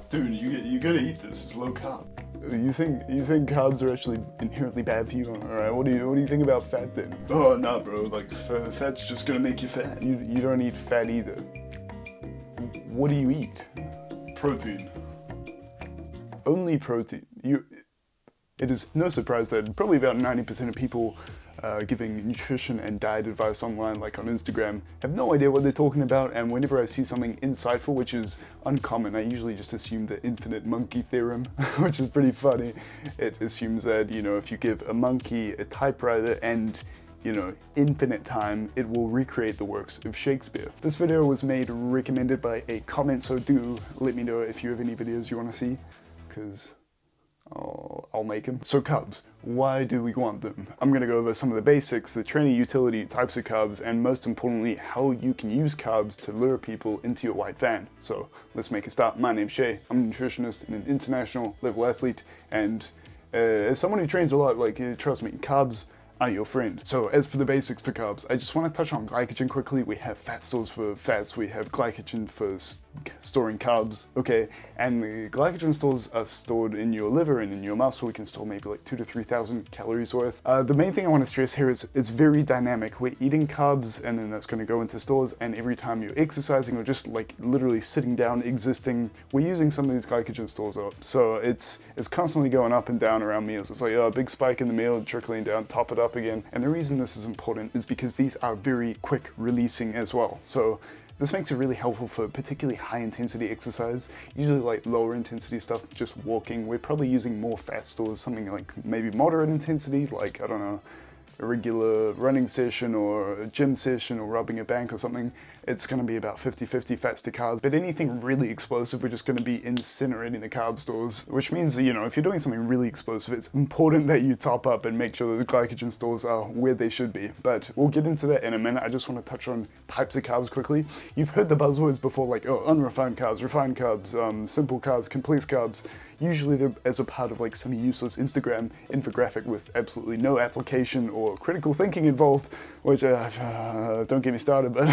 Dude, you gotta eat this. It's low carb. You think carbs are actually inherently bad for you? Alright, what do you think about fat then? Oh, nah, bro. Like, fat's just gonna make you fat. You don't eat fat either. What do you eat? Protein. Only protein. It is no surprise that probably about 90% of people giving nutrition and diet advice online, like on Instagram, have no idea what they're talking about, and whenever I see something insightful, which is uncommon, I usually just assume the infinite monkey theorem, which is pretty funny. It assumes that, you know, if you give a monkey a typewriter and, you know, infinite time, it will recreate the works of Shakespeare. This video was recommended by a comment, so do let me know if you have any videos you want to see, because I'll make them. So carbs, why do we want them? I'm gonna go over some of the basics, the training utility, types of carbs, and most importantly, how you can use carbs to lure people into your white van. So let's make a start. My name's Shay. I'm a nutritionist and an international level athlete, and as someone who trains a lot, like, trust me, carbs are your friend. So as for the basics for carbs, I just want to touch on glycogen quickly. We have fat stores for fats, we have glycogen for storing carbs, okay? And the glycogen stores are stored in your liver and in your muscle. We can store maybe like 2,000 to 3,000 calories worth. The main thing I want to stress here is it's very dynamic. We're eating carbs and then that's going to go into stores, and every time you're exercising or just like literally sitting down, existing, we're using some of these glycogen stores up. So it's constantly going up and down around meals. It's like, oh, a big spike in the meal, trickling down, top it up again. And the reason this is important is because these are very quick releasing as well. So this makes it really helpful for particularly high intensity exercise. Usually like lower intensity stuff, just walking, we're probably using more fat stores, something like maybe moderate intensity, like, I don't know, a regular running session or a gym session or rubbing a bank or something. It's going to be about 50-50 fats to carbs. But anything really explosive, we're just going to be incinerating the carb stores, which means, you know, if you're doing something really explosive, it's important that you top up and make sure that the glycogen stores are where they should be. But we'll get into that in a minute. I just want to touch on types of carbs quickly. You've heard the buzzwords before, like, oh, unrefined carbs, refined carbs, simple carbs, complex carbs. Usually they're as a part of like some useless Instagram infographic with absolutely no application or critical thinking involved, which don't get me started, but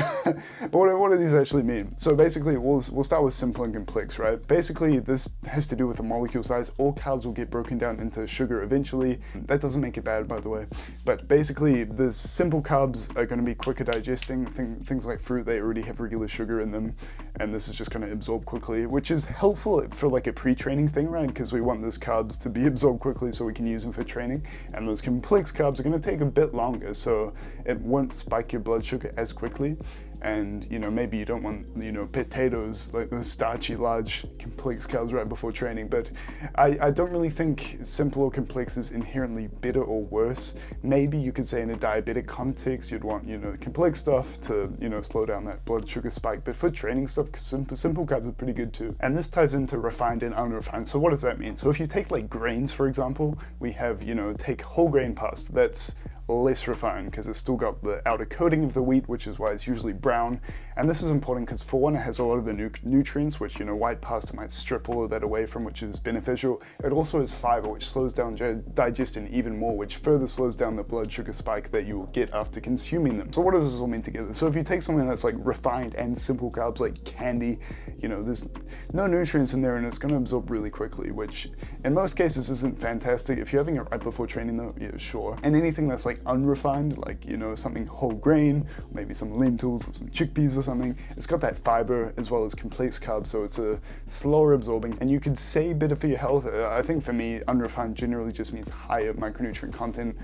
but what do these actually mean? So basically, we'll start with simple and complex, right? Basically, this has to do with the molecule size. All carbs will get broken down into sugar eventually. That doesn't make it bad, by the way. But basically, the simple carbs are going to be quicker digesting. Things like fruit, they already have regular sugar in them, and this is just going to absorb quickly, which is helpful for like a pre-training thing, right? Because we want those carbs to be absorbed quickly so we can use them for training. And those complex carbs are going to take a bit longer, so it won't spike your blood sugar as quickly. And, you know, maybe you don't want, you know, potatoes, like those starchy, large, complex carbs right before training. But I don't really think simple or complex is inherently better or worse. Maybe you could say in a diabetic context, you'd want, you know, complex stuff to, you know, slow down that blood sugar spike. But for training stuff, simple carbs are pretty good too. And this ties into refined and unrefined. So what does that mean? So if you take like grains, for example, we have, you know, take whole grain pasta. That's less refined because it's still got the outer coating of the wheat, which is why it's usually brown. And this is important because, for one, it has a lot of the nutrients, which, you know, white pasta might strip all of that away from, which is beneficial. It also has fiber, which slows down digestion even more, which further slows down the blood sugar spike that you will get after consuming them. So what does this all mean together? So if you take something that's like refined and simple carbs, like candy, you know, there's no nutrients in there and it's going to absorb really quickly, which in most cases isn't fantastic. If you're having it right before training though, yeah, sure. And anything that's like unrefined, like, you know, something whole grain, maybe some lentils or some chickpeas or something, it's got that fiber as well as complex carbs, so it's a slower absorbing, and you could say better for your health. I think for me, unrefined generally just means higher micronutrient content,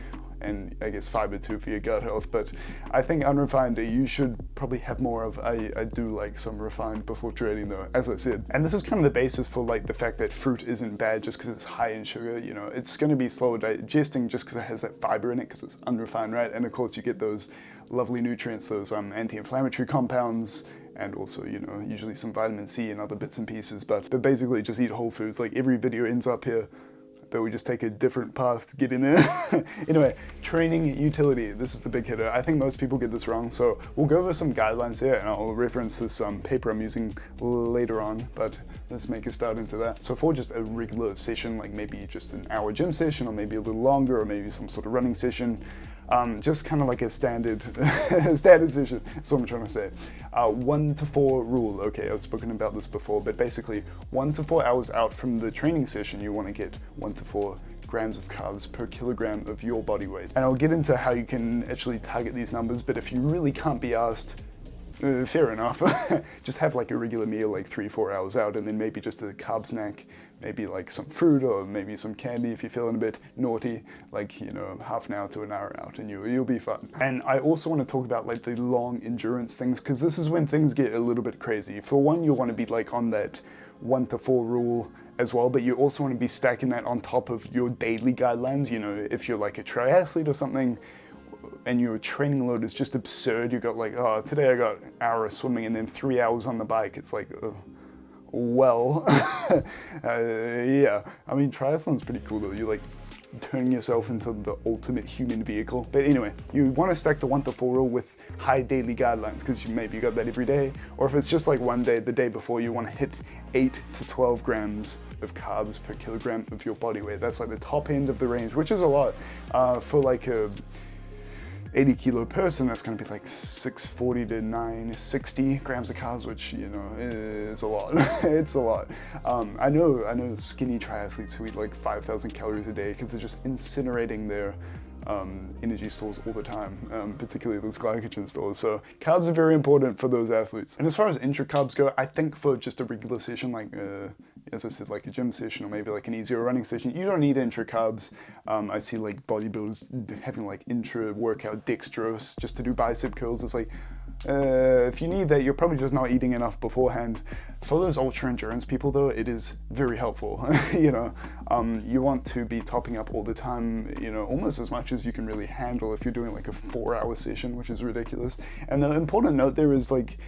and I guess fiber too for your gut health. But I think unrefined you should probably have more of. I do like some refined before training though, as I said. And this is kind of the basis for like the fact that fruit isn't bad just because it's high in sugar. You know, it's going to be slower digesting just because it has that fiber in it because it's unrefined, right? And of course you get those lovely nutrients, those anti-inflammatory compounds, and also, you know, usually some vitamin C and other bits and pieces. But basically just eat whole foods. Like every video ends up here, but we just take a different path to get in there. Anyway, training utility. This is the big hitter. I think most people get this wrong, so we'll go over some guidelines here, and I'll reference this paper I'm using later on. But let's make a start into that. So for just a regular session, like maybe just an hour gym session, or maybe a little longer, or maybe some sort of running session, just kind of like a standard session, that's what I'm trying to say. 1 to 4 rule. Okay, I've spoken about this before, but basically 1 to 4 hours out from the training session, you want to get 1 to 4 grams of carbs per kilogram of your body weight. And I'll get into how you can actually target these numbers, but if you really can't be asked, fair enough. Just have like a regular meal like 3-4 hours out, and then maybe just a carb snack, maybe like some fruit or maybe some candy if you're feeling a bit naughty, like, you know, half an hour to an hour out, and you'll be fine. And I also want to talk about like the long endurance things, because this is when things get a little bit crazy. For one, you'll want to be like on that 1 to 4 rule as well, but you also want to be stacking that on top of your daily guidelines. You know, if you're like a triathlete or something, and your training load is just absurd, you got like, oh, today I got an hour of swimming and then 3 hours on the bike. It's like, well, yeah. I mean, triathlon's pretty cool though. You like turning yourself into the ultimate human vehicle. But anyway, you want to stack the 1 to 4 rule with high daily guidelines, because maybe you got that every day, or if it's just like one day, the day before, you want to hit 8 to 12 grams of carbs per kilogram of your body weight. That's like the top end of the range, which is a lot. For like a 80 kilo person, that's going to be like 640 to 960 grams of carbs, which, you know, is a lot. It's a lot. I know skinny triathletes who eat like 5,000 calories a day because they're just incinerating their energy stores all the time, particularly those glycogen stores. So carbs are very important for those athletes. And as far as intra carbs go, I think for just a regular session, like as I said, like a gym session or maybe like an easier running session, you don't need intra carbs. I see like bodybuilders having like intra workout dextrose just to do bicep curls. It's like, if you need that, you're probably just not eating enough beforehand. For those ultra endurance people though, it is very helpful. You know, you want to be topping up all the time, you know, almost as much as you can really handle if you're doing like a 4-hour session, which is ridiculous. And the important note there is like,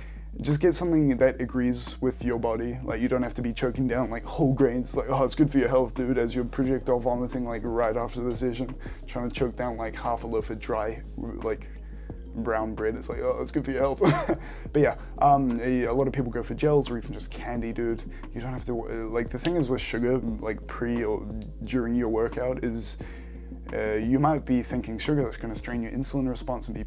just get something that agrees with your body. Like, you don't have to be choking down like whole grains. It's like, oh, it's good for your health, dude, as you're projectile vomiting like right after the session, trying to choke down like half a loaf of dry like brown bread. It's like, oh, it's good for your health. But yeah, a lot of people go for gels or even just candy, dude. You don't have to, like, the thing is with sugar, like pre or during your workout is, you might be thinking sugar that's going to strain your insulin response and be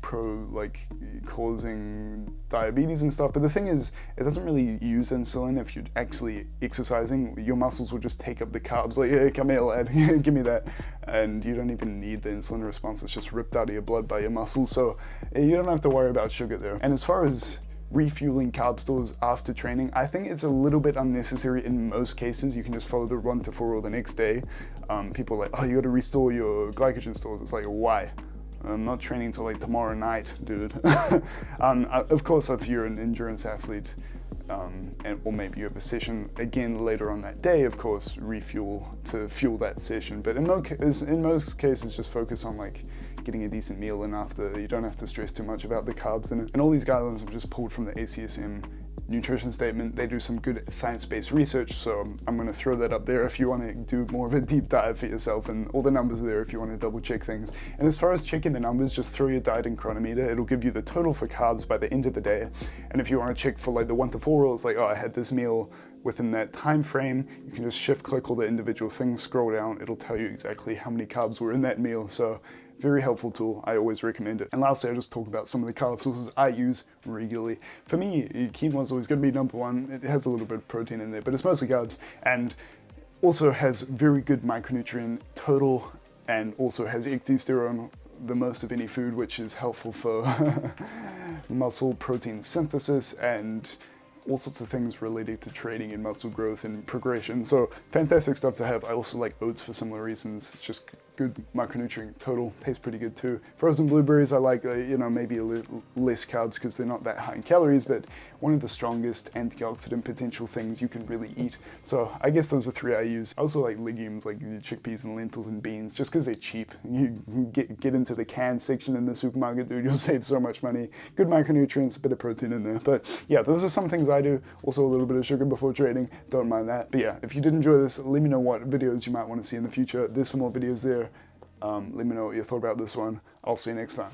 like causing diabetes and stuff, but the thing is, it doesn't really use insulin. If you're actually exercising, your muscles will just take up the carbs, like, hey, come here lad, give me that, and you don't even need the insulin response. It's just ripped out of your blood by your muscles, so you don't have to worry about sugar there. And as far as refueling carb stores after training, I think it's a little bit unnecessary in most cases. You can just follow the 1 to 4 rule the next day. People are like, oh, you got to restore your glycogen stores. It's like, why? I'm not training until like tomorrow night, dude. Of course, if you're an endurance athlete, or maybe you have a session again later on that day, of course, refuel to fuel that session. But in most cases, just focus on like getting a decent meal in after. You don't have to stress too much about the carbs in it. And all these guidelines are just pulled from the ACSM nutrition statement. They do some good science-based research, so I'm going to throw that up there if you want to do more of a deep dive for yourself, and all the numbers are there if you want to double check things. And as far as checking the numbers, just throw your diet in Chronometer. It'll give you the total for carbs by the end of the day. And if you want to check for like the 1 to 4 rule, it's like, oh, I had this meal within that time frame. You can just shift click all the individual things, scroll down, it'll tell you exactly how many carbs were in that meal. So very helpful tool, I always recommend it. And lastly, I'll just talk about some of the carb sources I use regularly. For me, quinoa is always going to be number one. It has a little bit of protein in there, but it's mostly carbs, and also has very good micronutrient total, and also has ecdysterone, the most of any food, which is helpful for muscle protein synthesis and all sorts of things related to training and muscle growth and progression. So fantastic stuff to have. I also like oats for similar reasons. It's just good micronutrient total, tastes pretty good too. Frozen blueberries I like, you know, maybe a little less carbs because they're not that high in calories, but one of the strongest antioxidant potential things you can really eat. So I guess those are 3 I use. I also like legumes like chickpeas and lentils and beans just because they're cheap. You get into the canned section in the supermarket, dude, you'll save so much money. Good micronutrients, a bit of protein in there. But yeah, those are some things I do. Also a little bit of sugar before training, don't mind that. But yeah, if you did enjoy this, let me know what videos you might want to see in the future. There's some more videos there. Let me know what you thought about this one. I'll see you next time.